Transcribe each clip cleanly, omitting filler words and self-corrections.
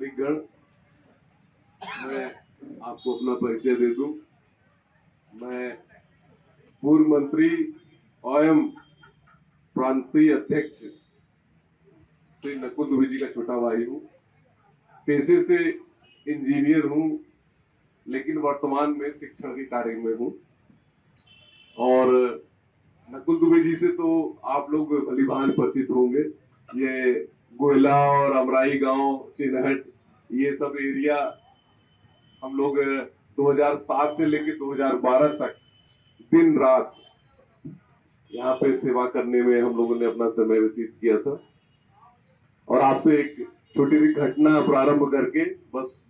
नागरिकगण, मैं आपको अपना परिचय दे दूं। मैं पूर्व मंत्री एवं प्रांतीय अध्यक्ष श्री नकुल दुबे जी का छोटा भाई हूँ। पेशे से इंजीनियर हूँ, लेकिन वर्तमान में शिक्षण के कार्य में हूँ। और नकुल दुबे जी से तो आप लोग भलीभांति परिचित होंगे। ये गोयला और अमराई गांव, चिन्हट, ये सब एरिया हम लोग 2007 से लेकर 2012 तक दिन रात यहाँ पे सेवा करने में हम लोगों ने अपना समय व्यतीत किया था। और आपसे एक छोटी सी घटना प्रारंभ करके बस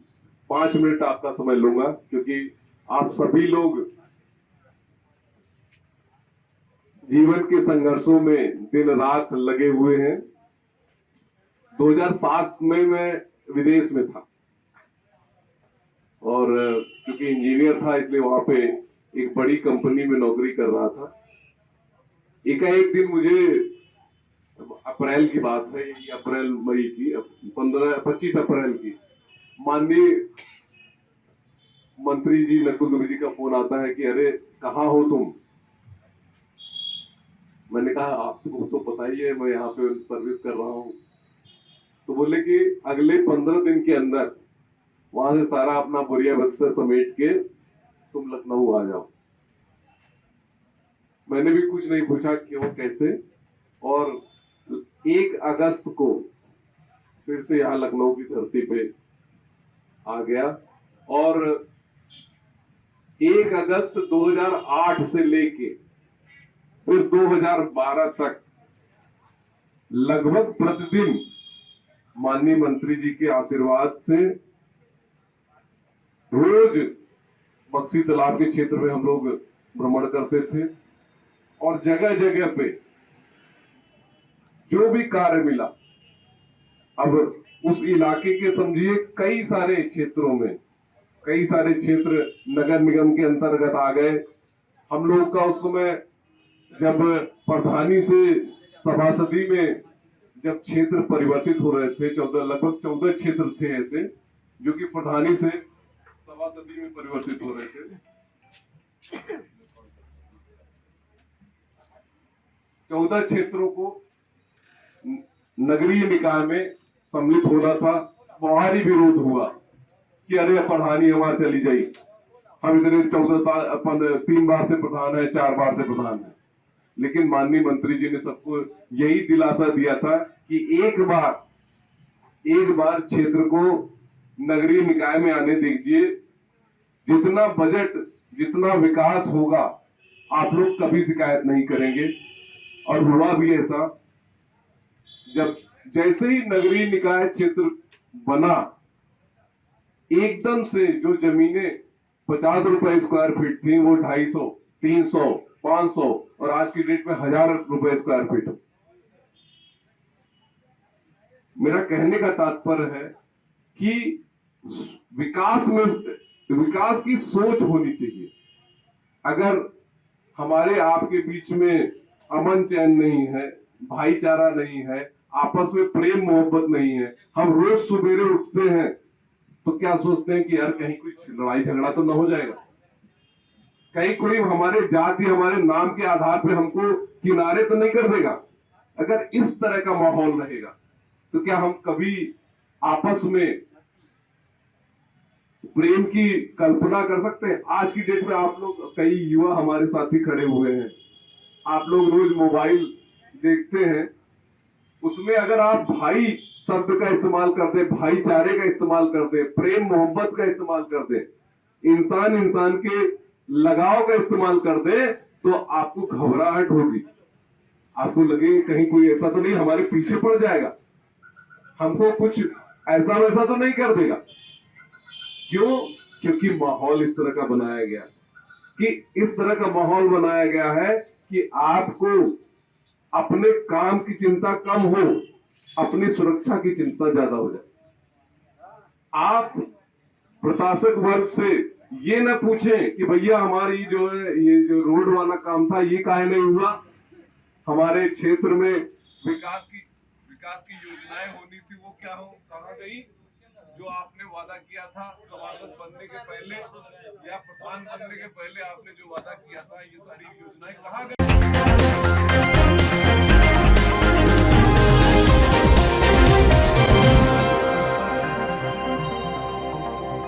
5 मिनट आपका समय लूंगा, क्योंकि आप सभी लोग जीवन के संघर्षों में दिन रात लगे हुए हैं। 2007 में मैं विदेश में था और क्योंकि इंजीनियर था इसलिए वहां पे एक बड़ी कंपनी में नौकरी कर रहा था। एकाएक दिन मुझे, अप्रैल की बात है, अप्रैल मई की, 25 अप्रैल की, माननीय मंत्री जी नकुल दुबे जी का फोन आता है कि अरे कहाँ हो तुम। मैंने कहा आपको तो पता ही है मैं यहाँ पे सर्विस कर रहा हूँ। तो बोले कि अगले 15 दिन के अंदर वहां से सारा अपना बोरिया बस्तर समेट के तुम लखनऊ आ जाओ। मैंने भी कुछ नहीं पूछा क्यों कैसे, और 1 अगस्त को फिर से यहाँ लखनऊ की धरती पे आ गया। और 1 अगस्त 2008 से लेके फिर 2012 तक लगभग प्रतिदिन माननीय मंत्री जी के आशीर्वाद से रोज बक्सी तालाब के क्षेत्र में हम लोग भ्रमण करते थे और जगह जगह पे जो भी कार्य मिला, अब उस इलाके के समझिए कई सारे क्षेत्रों में, कई सारे क्षेत्र नगर निगम के अंतर्गत आ गए। हम लोग का उस समय जब प्रधानी से सभासदी में जब क्षेत्र परिवर्तित हो रहे थे, लगभग 14 क्षेत्र थे ऐसे जो कि प्रधानी से सभासदी में परिवर्तित हो रहे थे। 14 क्षेत्रों को नगरीय निकाय में सम्मिलित होना था। बाहरी विरोध हुआ कि अरे प्रधानी हमारी चली जाई, हम इतने 14 साल 3 बार से प्रधान है, 4 बार से प्रधान है। लेकिन माननीय मंत्री जी ने सबको यही दिलासा दिया था कि एक बार क्षेत्र को नगरीय निकाय में आने दीजिए, जितना बजट, जितना विकास होगा आप लोग कभी शिकायत नहीं करेंगे। और हुआ भी ऐसा, जब जैसे ही नगरीय निकाय क्षेत्र बना, एकदम से जो जमीनें 50 रुपए स्क्वायर फीट थी वो 250, 300, 500 और आज की डेट में 1000 रुपए स्क्वायर फीट। मेरा कहने का तात्पर्य है कि विकास की सोच होनी चाहिए। अगर हमारे आपके बीच में अमन चैन नहीं है, भाईचारा नहीं है, आपस में प्रेम मोहब्बत नहीं है, हम रोज सुबेरे उठते हैं तो क्या सोचते हैं कि यार कहीं कुछ लड़ाई झगड़ा तो ना हो जाएगा, कहीं कोई हमारे जाति, हमारे नाम के आधार पे हमको किनारे तो नहीं कर देगा। अगर इस तरह का माहौल रहेगा तो क्या हम कभी आपस में प्रेम की कल्पना कर सकते हैं? आज की डेट में आप लोग, कई युवा हमारे साथी खड़े हुए हैं, आप लोग रोज मोबाइल देखते हैं, उसमें अगर आप भाई शब्द का इस्तेमाल कर दे, भाईचारे का इस्तेमाल कर दे, प्रेम मोहब्बत का इस्तेमाल कर दे, इंसान इंसान के लगाव का इस्तेमाल कर दे, तो आपको घबराहट होगी, आपको लगेगा कहीं कोई ऐसा तो नहीं हमारे पीछे पड़ जाएगा, हमको कुछ ऐसा वैसा तो नहीं कर देगा। क्यों? क्योंकि माहौल इस तरह का बनाया गया, कि इस तरह का माहौल बनाया गया है कि आपको अपने काम की चिंता कम हो, अपनी सुरक्षा की चिंता ज्यादा हो जाए। आप प्रशासक वर्ग से ये ना पूछें कि भैया हमारी जो है ये जो रोड वाला काम था ये काहे नहीं हुआ, हमारे क्षेत्र में विकास की योजनाएं होनी थी वो क्या हो, कहां गई, जो आपने वादा किया था सभासद बनने के पहले या प्रधान बनने के पहले आपने जो वादा किया था, ये सारी योजनाएं कहाँ गई?